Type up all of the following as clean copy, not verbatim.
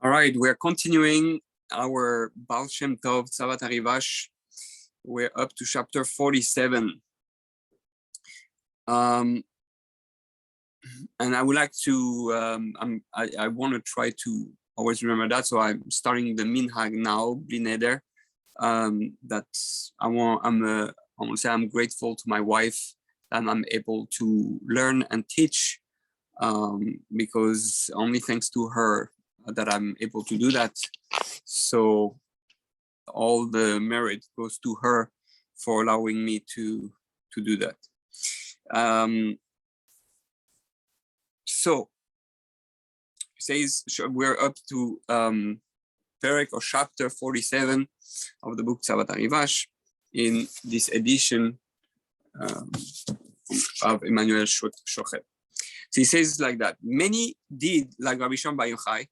All right, we're continuing our Baal Shem Tov Tzaavat HaRivash. We're up to chapter 47. And I would like to, I want to try to always remember that. So I'm starting the minhag now, Bli Neder. I want to say I'm grateful to my wife that I'm able to learn and teach, because only thanks to her that I'm able to do that. So all the merit goes to her for allowing me to do that. So it says we're up to Perek or chapter 47 of the book Tzaavat HaRivash in this edition of Emmanuel Shochet. So he says like that: many did like Rabbi Shem Bar Yochai,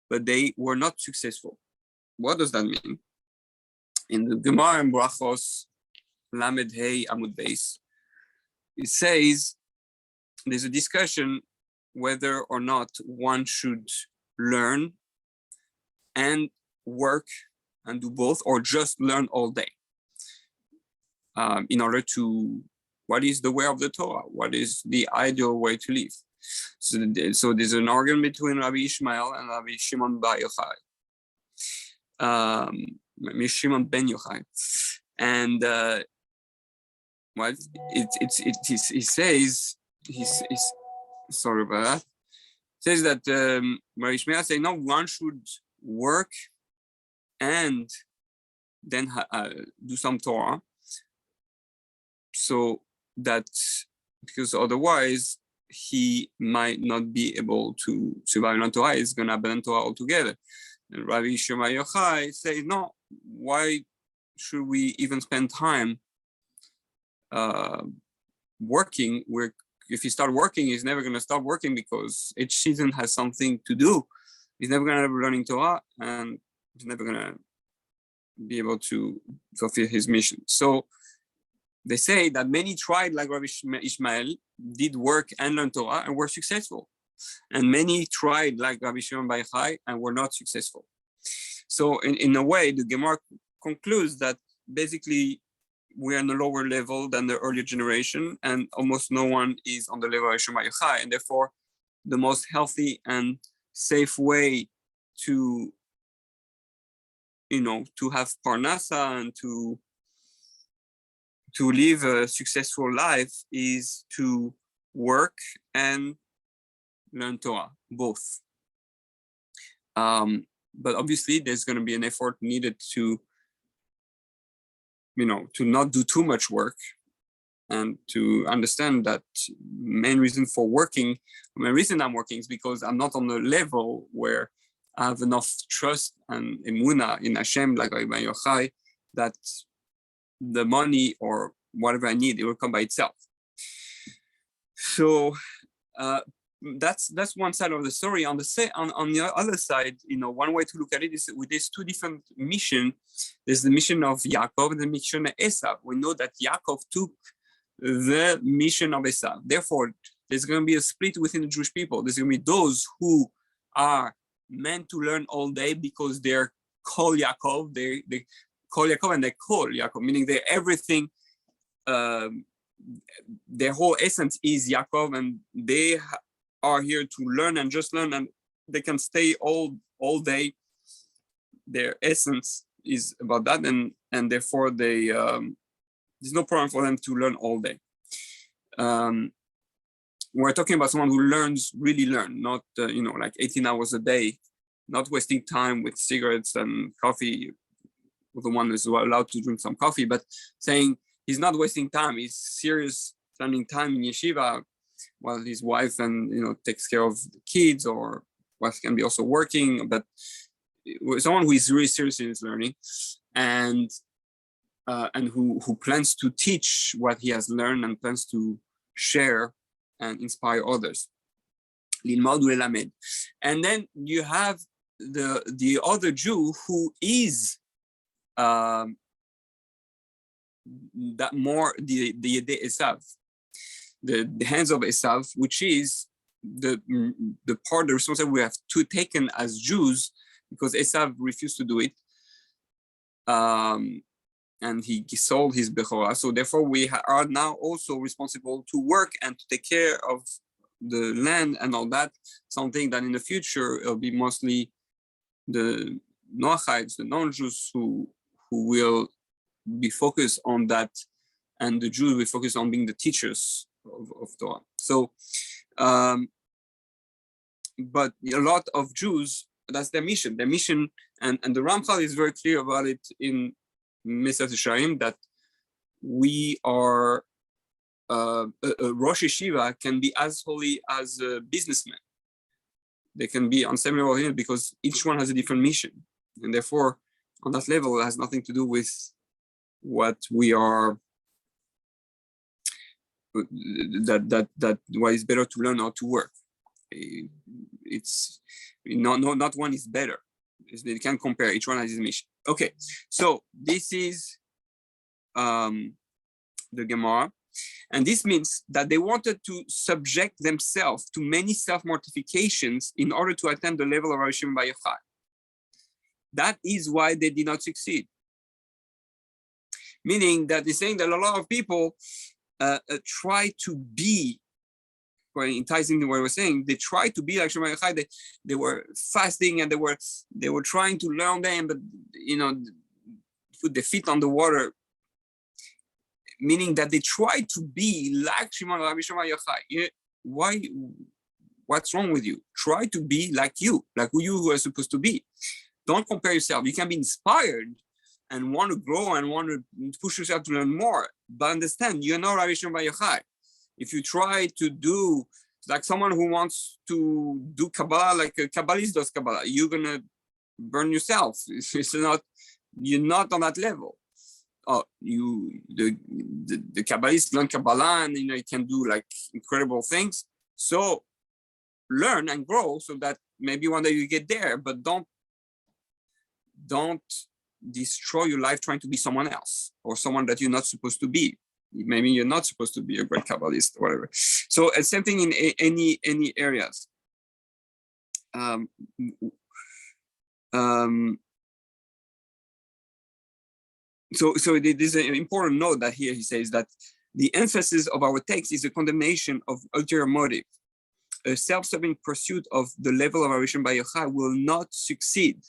but they were not successful. What does that mean? In the Gemara and Brachos, Lamed Hey Amud Beis, it says there's a discussion whether or not one should learn and work and do both, or just learn all day. In order to, what is the way of the Torah? What is the ideal way to live? So there's an argument between Rabbi Ishmael and Rabbi Shimon Bar Yochai, Shimon ben Yochai, and well, he says he's sorry about that. Says that Rabbi Ishmael say no, one should work and then do some Torah, so that because otherwise he might not be able to survive on Torah. He's going to abandon Torah altogether. And Rabbi Shema Yochai says, no, why should we even spend time working? If he start working, he's never going to stop working, because each season has something to do. He's never going to be learning Torah, and he's never going to be able to fulfill his mission. So they say that many tried like Rabbi Ishmael, did work and learn Torah and were successful. And many tried like Rabbi Shimon Bar Yochai and were not successful. So in a way, the Gemara concludes that basically we are on a lower level than the earlier generation, and almost no one is on the level of Shimon Bar Yochai. And therefore, the most healthy and safe way to, to have parnasa and to live a successful life is to work and learn Torah, both. But obviously there's going to be an effort needed to, to not do too much work, and to understand that main reason I'm working is because I'm not on the level where I have enough trust and emunah in Hashem, like Rabbi Yochai, that the money or whatever I need, it will come by itself. So that's one side of the story. On the other side, one way to look at it is with these two different missions. There's the mission of Yaakov and the mission of Esav. We know that Yaakov took the mission of Esav. Therefore, there's going to be a split within the Jewish people. There's going to be those who are meant to learn all day because they're called Yaakov. They call Yaakov and they call Yaakov, meaning they're everything. Their whole essence is Yaakov, and they are here to learn and just learn, and they can stay all day. Their essence is about that, and therefore they there's no problem for them to learn all day. We're talking about someone who really learn, not like 18 hours a day, not wasting time with cigarettes and coffee. The one who's allowed to drink some coffee, but saying he's not wasting time. He's serious, spending time in yeshiva while his wife and takes care of the kids, or wife can be also working. But someone who is really serious in his learning, and who plans to teach what he has learned and plans to share and inspire others. And then you have the other Jew who is that more the Esav, the hands of Esav, which is the part of the responsibility we have to taken as Jews because Esav refused to do it. And he sold his Bechorah. So therefore we are now also responsible to work and to take care of the land and all that, something that in the future it'll be mostly the Noachites, the non-Jews who will be focused on that, and the Jews will focus on being the teachers of Torah. So, but a lot of Jews, that's their mission. Their mission, and the Ramchal is very clear about it in Mesach Yesharim, that we are a Rosh Yeshiva can be as holy as a businessman. They can be on same level because each one has a different mission, and therefore, on that level, it has nothing to do with what we are. That why it's better to learn how to work. It's not one is better. They can't compare. Each one has his mission. Okay, so this is the Gemara, and this means that they wanted to subject themselves to many self-mortifications in order to attain the level of Rishon Bar Yochai. That is why they did not succeed. Meaning that they're saying that a lot of people try to be, well, enticing what I was saying, they try to be like Shem Yochai. They were fasting and they were trying to learn them, but put their feet on the water. Meaning that they try to be like Rabbi Shimon Yochai. Why? What's wrong with you? Try to be like you who are supposed to be. Don't compare yourself. You can be inspired and want to grow and want to push yourself to learn more. But understand, you're not Rabbi Shimon Yochai. If you try to do like someone who wants to do Kabbalah like a Kabbalist does Kabbalah, you're gonna burn yourself. You're not on that level. Oh, the Kabbalists learn Kabbalah and you can do like incredible things. So learn and grow so that maybe one day you get there, but don't destroy your life trying to be someone else or someone that you're not supposed to be. Maybe you're not supposed to be a great Kabbalist or whatever. So same thing in any areas. So there's an important note that here he says that the emphasis of our text is the condemnation of ulterior motive. A self-serving pursuit of the level of Rishon Bar Yochai will not succeed.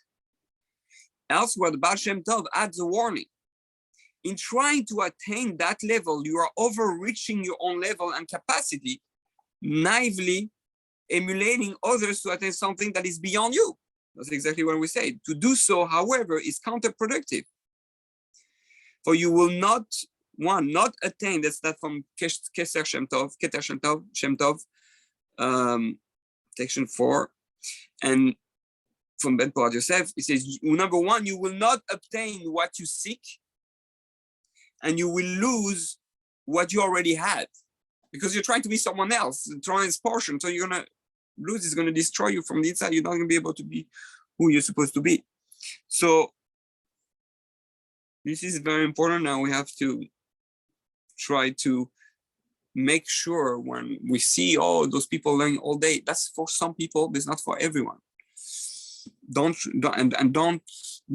Elsewhere, the Baal Shem Tov adds a warning. In trying to attain that level, you are overreaching your own level and capacity, naively emulating others to attain something that is beyond you. That's exactly what we say. To do so, however, is counterproductive. For you will not attain, that's that from Keter Shem Tov, section 4, and from Ben Porat Yosef, it says, number one, you will not obtain what you seek, and you will lose what you already had, because you're trying to be someone else, trying this portion, so you're gonna lose, it's gonna destroy you from the inside, you're not gonna be able to be who you're supposed to be. So this is very important. Now we have to try to make sure when we see all those people learning all day, that's for some people, it's not for everyone. The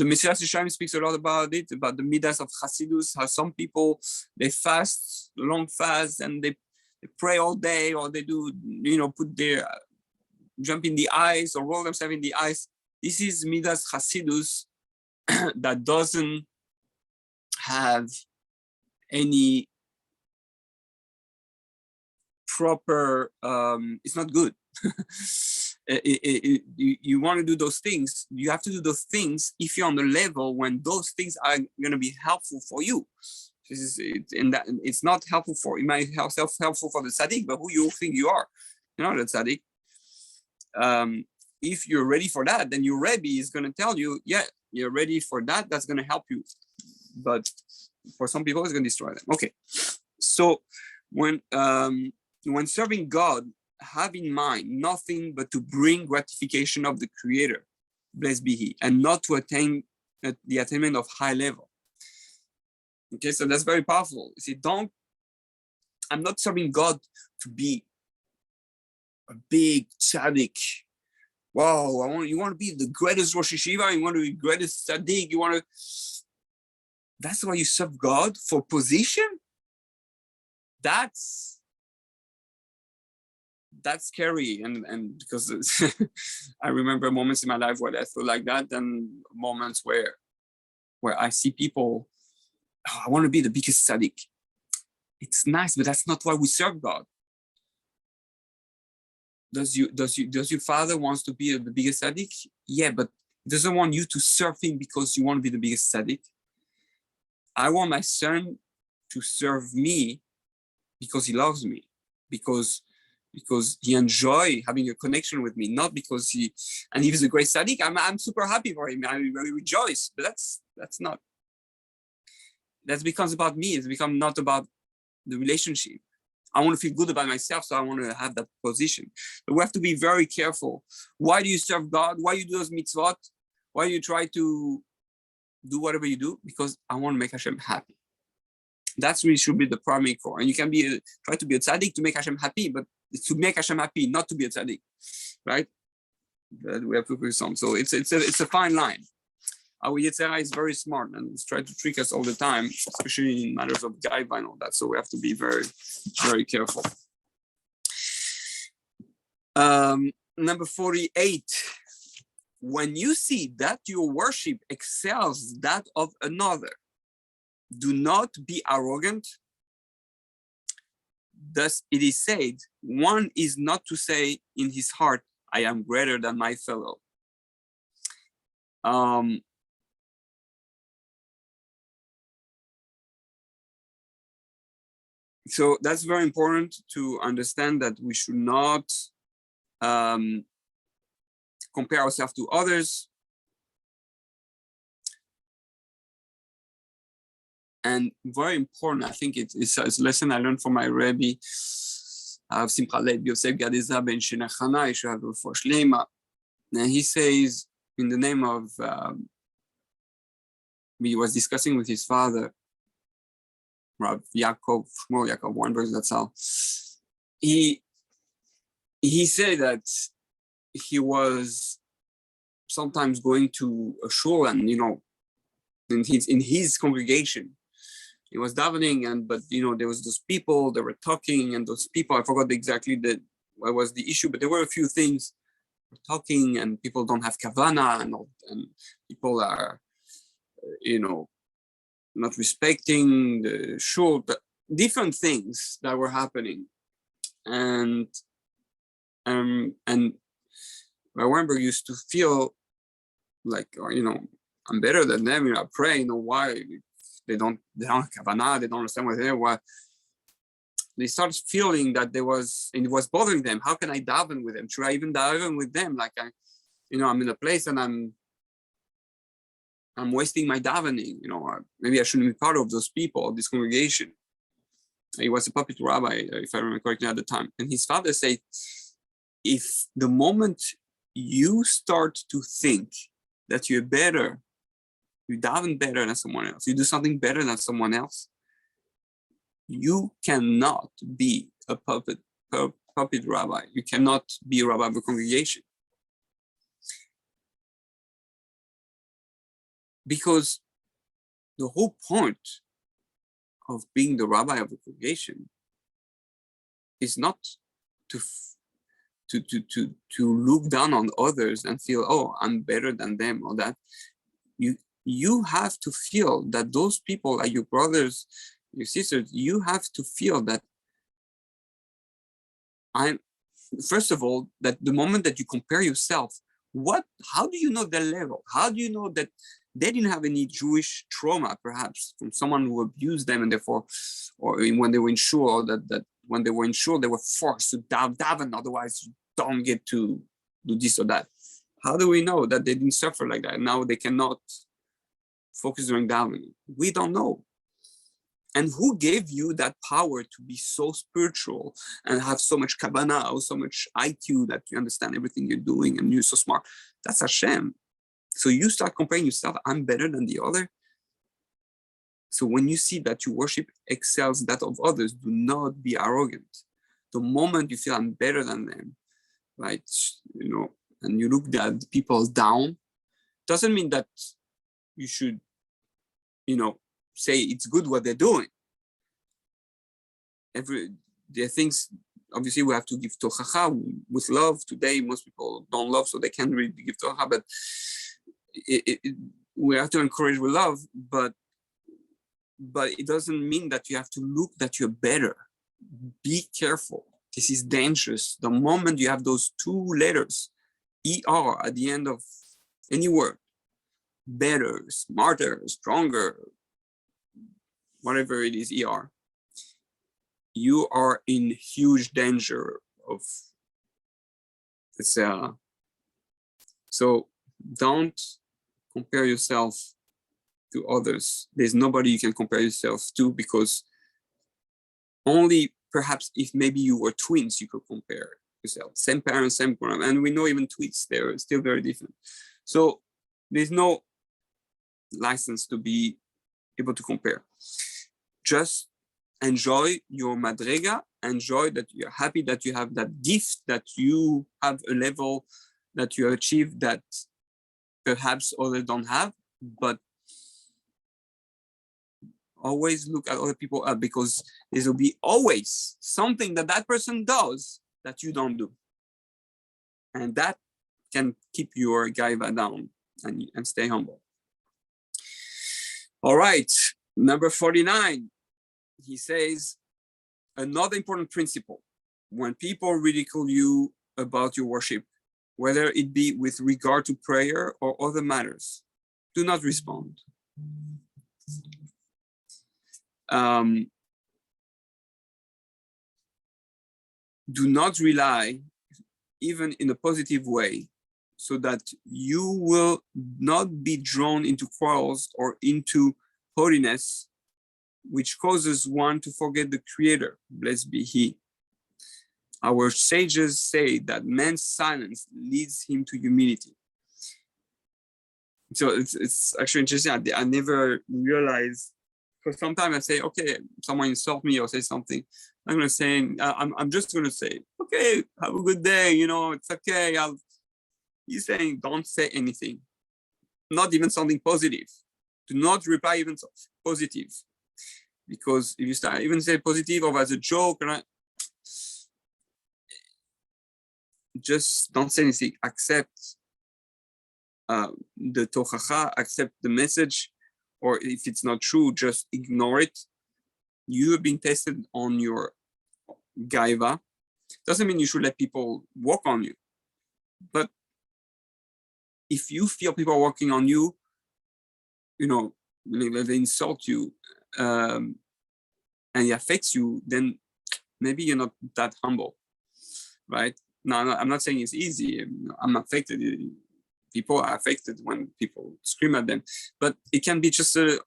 Mesilas Yesharim speaks a lot about it, about the midas of Hasidus, how some people, they fast, long fast, and they pray all day, or they do, put their, jump in the ice or roll themselves in the ice. This is midas Hasidus that doesn't have any proper, it's not good. You want to do those things, you have to do those things if you're on the level when those things are going to be helpful for you. It's not helpful for, it might helpful for the tzaddik, but who you think you are, you're not a tzaddik. If you're ready for that, then your Rebbe is going to tell you, yeah, you're ready for that, that's going to help you. But for some people, it's going to destroy them. Okay, so when serving God, have in mind nothing but to bring gratification of the Creator, blessed be He, and not to attain the attainment of high level. Okay, so that's very powerful. You see, I'm not serving God to be a big tzaddik wow, you want to be the greatest Rosh Yeshiva, you want to be the greatest tzaddik, that's why you serve God for position? That's scary. And because I remember moments in my life where I feel like that, and moments where I see people, I want to be the biggest tzaddik. It's nice, but that's not why we serve God. Does your father wants to be the biggest tzaddik? Yeah, but doesn't want you to serve him because you want to be the biggest tzaddik. I want my son to serve me because he loves me, because he enjoys having a connection with me, not because and he was a great tzaddik. I'm super happy for him. I really rejoice, but that becomes about me. It's become not about the relationship. I want to feel good about myself, so I want to have that position. But we have to be very careful. Why do you serve God? Why you do those mitzvot? Why you try to do whatever you do? Because I want to make Hashem happy. That's really should be the primary core. And you can try to be a tzaddik to make Hashem happy, but it's to make Hashem happy, not to be a tzaddik, right? That we have to focus on. So it's a fine line. Our Yetzer Hara is very smart and it's trying to trick us all the time, especially in matters of gaiva and all that. So we have to be very, very careful. Number 48. When you see that your worship excels that of another, do not be arrogant. Thus it is said, one is not to say in his heart, I am greater than my fellow. So that's very important to understand, that we should not compare ourselves to others. And very important, I think it's a lesson I learned from my Rebbe, Simcha Leib Yosef Gadeza ben Shenachana, Yeshav Refuah Shlema. And he says, in the name of, he was discussing with his father, Rav Yaakov, Shmuel Yaakov Weinberg, that's how. He said that he was sometimes going to a shul, and in his congregation, he was davening, but there was those people, they were talking, and those people, I forgot exactly what was the issue, but there were a few things. We're talking, and people don't have kavana, and people are, not respecting the shul, but different things that were happening. And Weinberg used to feel like, I'm better than them. I pray, why they don't have kavanah, they don't understand what they're. Why they start feeling that it was bothering them. How can I daven with them? Should I even daven with them? Like I'm in a place and I'm wasting my davening. Maybe I shouldn't be part of those people, this congregation. He was a puppet rabbi, if I remember correctly at the time. And his father said, if the moment you start to think that you're better, you daven better than someone else, you do something better than someone else, you cannot be a puppet rabbi. You cannot be a rabbi of a congregation. Because the whole point of being the rabbi of a congregation is not to look down on others and feel, oh, I'm better than them, or that. You have to feel that those people are your brothers, your sisters. You have to feel that first of all, that the moment that you compare yourself, how do you know their level? How do you know that they didn't have any Jewish trauma, perhaps, from someone who abused them, and therefore, or when they were in shul, that when they were in shul, they were forced to daven, otherwise you don't get to do this or that. How do we know that they didn't suffer like that? Now they cannot focus during davening. We don't know. And who gave you that power to be so spiritual and have so much kavanah, or so much IQ that you understand everything you're doing and you're so smart? That's Hashem. So you start comparing yourself, I'm better than the other. So when you see that your worship excels that of others, do not be arrogant. The moment you feel I'm better than them, right? and you look at people down, doesn't mean that you should, say it's good what they're doing. There are things, obviously we have to give tochacha with love. Today, most people don't love, so they can't really give tochacha, but we have to encourage with love, but it doesn't mean that you have to look that you're better. Be careful. This is dangerous. The moment you have those two letters, ER, at the end of any word, better, smarter, stronger, whatever it is, ER, you are in huge danger of, so don't compare yourself to others. There's nobody you can compare yourself to, because only perhaps if maybe you were twins, you could compare yourself. Same parents, same program. And we know even twins, they're still very different. So there's no license to be able to compare. Just enjoy your madrega, enjoy that you're happy that you have that gift, that you have a level that you achieve that perhaps others don't have, but always look at other people up, because there will be always something that person does that you don't do. And that can keep your gaiva down and stay humble. All right, number 49, he says, another important principle, when people ridicule you about your worship, whether it be with regard to prayer or other matters, do not respond. Do not rely, even in a positive way, so that you will not be drawn into quarrels or into holiness, which causes one to forget the Creator, blessed be He. Our sages say that man's silence leads him to humility. So it's actually interesting. I never realized, because sometimes I say, okay, someone insult me or say something, I'm gonna say, I'm just gonna say, okay, have a good day, it's okay. He's saying, don't say anything, not even something positive. Do not reply even positive, because if you start even say positive or as a joke, just don't say anything. Accept the tochacha, accept the message, or if it's not true, just ignore it. You have been tested on your gaiva. Doesn't mean you should let people walk on you, but if you feel people are walking on you, they insult you, and it affects you, then maybe you're not that humble, right? No, I'm not saying it's easy. I'm affected. People are affected when people scream at them, but it can be just who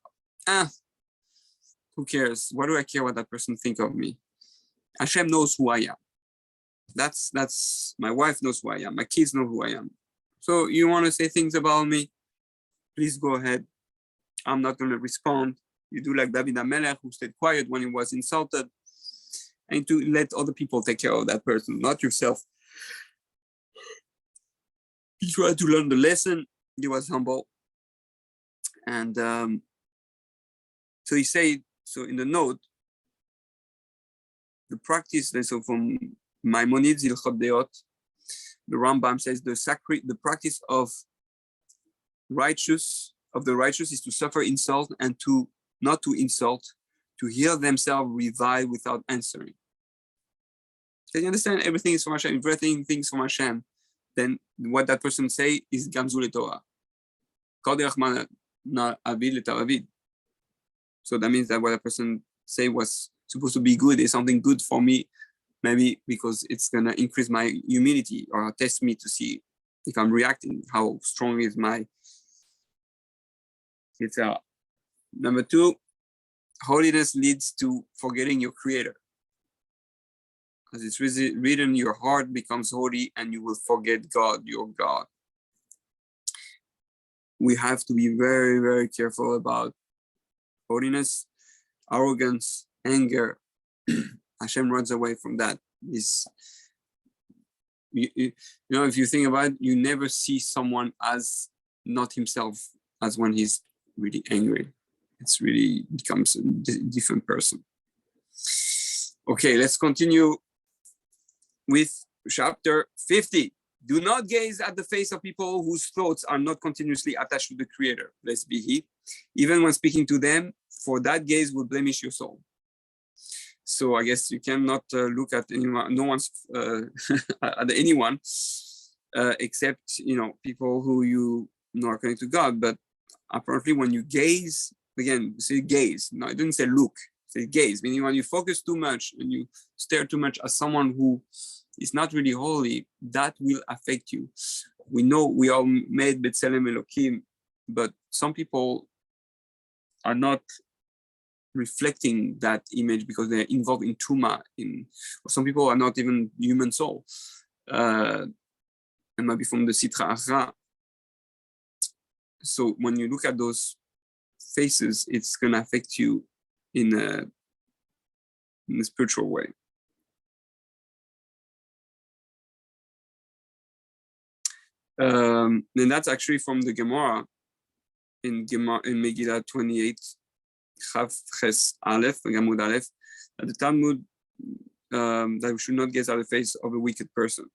cares? What do I care what that person think of me? Hashem knows who I am. That's my wife knows who I am. My kids know who I am. So you want to say things about me? Please go ahead. I'm not going to respond. You do like David HaMelech, who stayed quiet when he was insulted, and to let other people take care of that person, not yourself. He tried to learn the lesson. He was humble. And so he said, so in the note, the practice, so from Maimonides Hilchot Deot, the Rambam says the practice of the righteous is to suffer insult and to not to insult, to hear themselves revile without answering. Can you understand? Everything is from Hashem. Everything things from Hashem. Then what that person say is Gamzu LeTorah. So that means that what a person say was supposed to be good is something good for me, maybe because it's gonna increase my humility or test me to see if I'm reacting, how strong is my. It's number 2, holiness leads to forgetting your Creator. As it's written, your heart becomes holy and you will forget God, your God. We have to be very, very careful about holiness, arrogance, anger. Hashem runs away from that. you know, if you think about it, you never see someone as not himself as when he's really angry. It's really becomes a different person. Okay, let's continue with chapter 50. Do not gaze at the face of people whose thoughts are not continuously attached to the Creator, blessed be He, even when speaking to them, for that gaze will blemish your soul. So I guess you cannot look at anyone, no one's at anyone except, you know, people who you know are connected to God. But apparently, when you gaze, again, say gaze. No, I didn't say look. Say gaze. Meaning when you focus too much and you stare too much at someone who is not really holy, that will affect you. We know we are made B'Tselem Elokim, but some people are not reflecting that image because they're involved in Tuma. Or some people are not even human soul. And maybe from the Sitra Achra. So when you look at those faces, it's going to affect you in a spiritual way. And that's actually from the Gemara in Megillah 28, Chav Ches Aleph, Gamud Aleph, that the Talmud that we should not gaze at the face of a wicked person.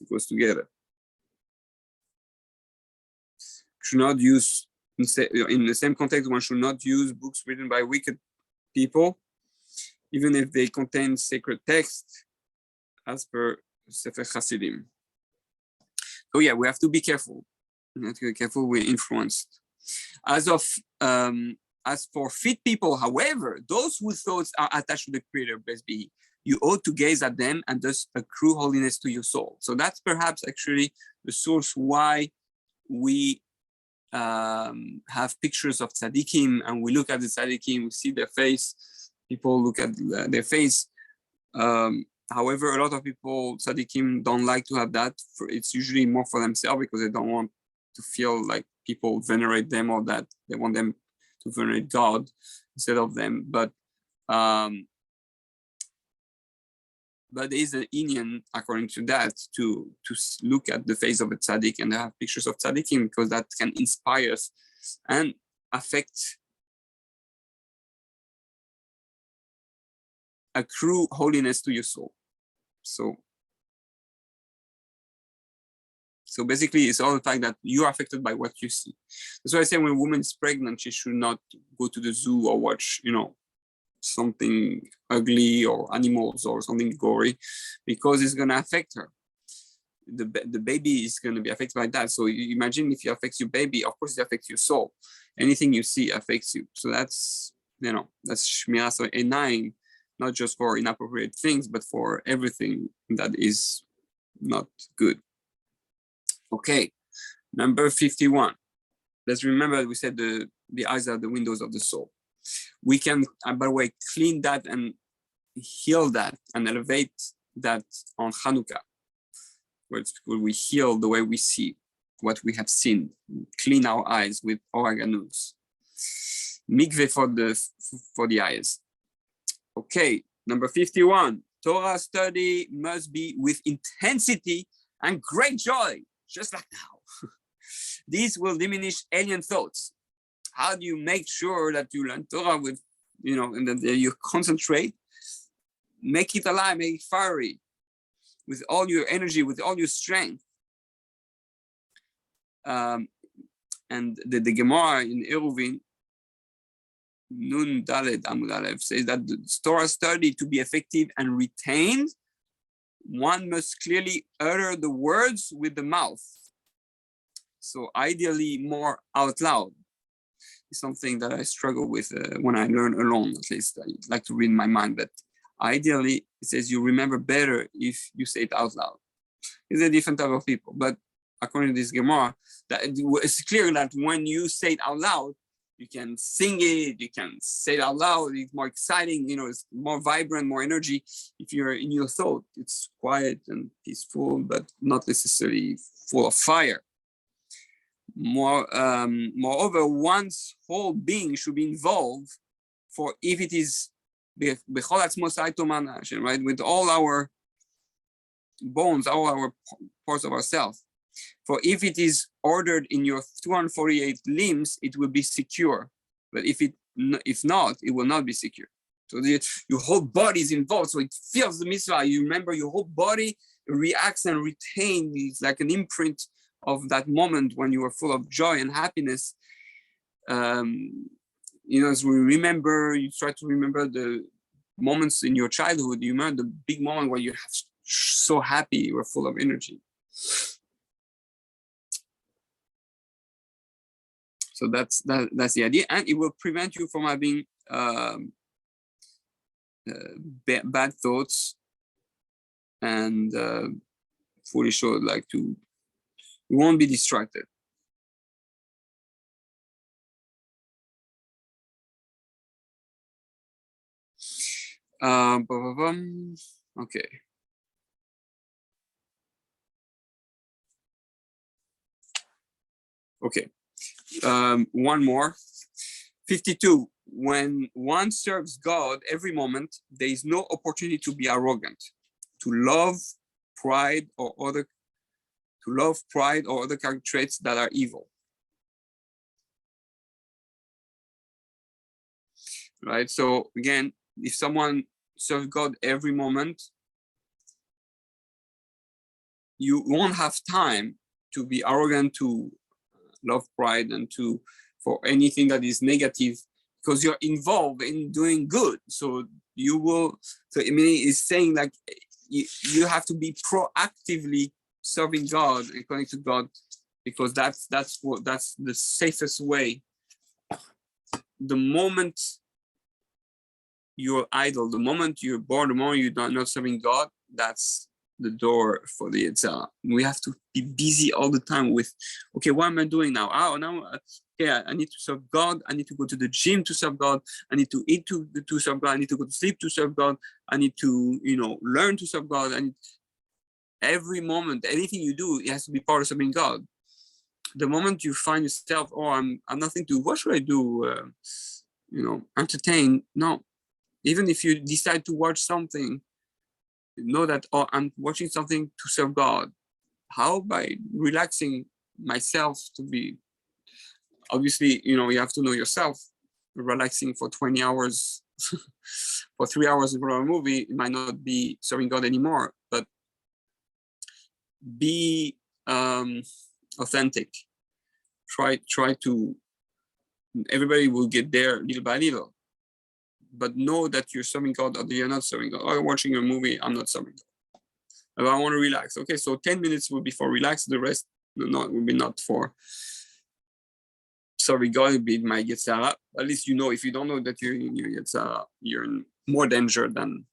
It goes together. Should not use, in the same context, one should not use books written by wicked people, even if they contain sacred text, as per Sefer Hasidim. So yeah, we have to be careful. We have to be careful. We're influenced. As for fit people, however, those whose thoughts are attached to the Creator, blessed be He, you ought to gaze at them and thus accrue holiness to your soul. So that's perhaps actually the source why we have pictures of tzaddikim, and we look at the tzaddikim, we see their face. People look at their face. However, a lot of people, tzaddikim, don't like to have that. It's usually more for themselves because they don't want to feel like people venerate them or that they want them to venerate God instead of them. But there is an inyan, according to that, to look at the face of a tzaddik and have pictures of tzaddikim, because that can inspire us and affect, accrue holiness to your soul. So basically, it's all the fact that you are affected by what you see. That's why I say when a woman is pregnant, she should not go to the zoo or watch, you know, something ugly or animals or something gory, because it's going to affect her. The baby is going to be affected by that. So you imagine if it affects your baby, of course it affects your soul. Anything you see affects you. So that's, you know, that's shmiras einayim, not just for inappropriate things, but for everything that is not good. Okay, number 51. Let's remember that we said the eyes are the windows of the soul. We can, by the way, clean that and heal that and elevate that on Hanukkah, where we heal the way we see what we have seen, clean our eyes with oraganus. Mikveh for the eyes. Okay, number 51. Torah study must be with intensity and great joy, just like now. These will diminish alien thoughts. How do you make sure that you learn Torah with, you know, and that you concentrate, make it alive, make it fiery, with all your energy, with all your strength? And the Gemara in Eruvin, Nun Daled Amud Aleph, says that the Torah study, to be effective and retained, one must clearly utter the words with the mouth. So ideally more out loud. It's something that I struggle with when I learn alone, at least. I like to read my mind, but ideally it says you remember better if you say it out loud. It's a different type of people, but according to this Gemara, that it's clear that when you say it out loud, you can sing it, you can say it out loud, it's more exciting, you know, it's more vibrant, more energy. If you're in your thought, it's quiet and peaceful, but not necessarily full of fire. Moreover, one's whole being should be involved, for if it is right, with all our bones, all our parts of ourselves. For if it is ordered in your 248 limbs, it will be secure. But if not, it will not be secure. So your whole body is involved. So it feels the mitzvah. You remember your whole body reacts and retains. It's like an imprint of that moment when you were full of joy and happiness. As we remember, you try to remember the moments in your childhood. You remember the big moment when you're so happy, you were full of energy. So that's the idea, and it will prevent you from having bad thoughts and foolish or you won't be distracted. Okay. Okay. One more. 52. When one serves God every moment, there is no opportunity to be arrogant, to love pride or other character traits that are evil. Right? So again, if someone serves God every moment, you won't have time to be arrogant, to love pride, and for anything that is negative, because you're involved in doing good. So you will. So I mean, it's saying like you have to be proactively serving God and connected to God, because that's the safest way. The moment you're idle, the moment you're bored, the moment you're not serving God, that's the door for the Tzaavat. We have to be busy all the time with, okay, what am I doing now? Oh, now, okay, I need to serve God. I need to go to the gym to serve God. I need to eat to serve God. I need to go to sleep to serve God. I need to, learn to serve God. And every moment, anything you do, it has to be part of serving God. The moment you find yourself, oh, I'm nothing to, what should I do? Entertain. No. Even if you decide to watch something, know that, oh, I'm watching something to serve God. How? By relaxing myself to be, obviously, you have to know yourself. Relaxing for 20 hours, for 3 hours in front of a movie, it might not be serving God anymore, but be authentic. Try to, everybody will get there little by little. But know that you're serving God or you're not serving God. Oh, I'm watching a movie, I'm not serving God. If I want to relax, okay, so 10 minutes will be for relax, the rest will be not for serving God. It might get Tzaavat. At least if you don't know that you're in your Tzaavat, you're in more danger than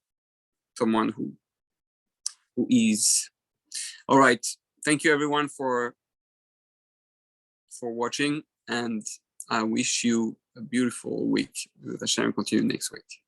someone who is. All right, thank you everyone for watching, and I wish you a beautiful week. With Shem, continue next week.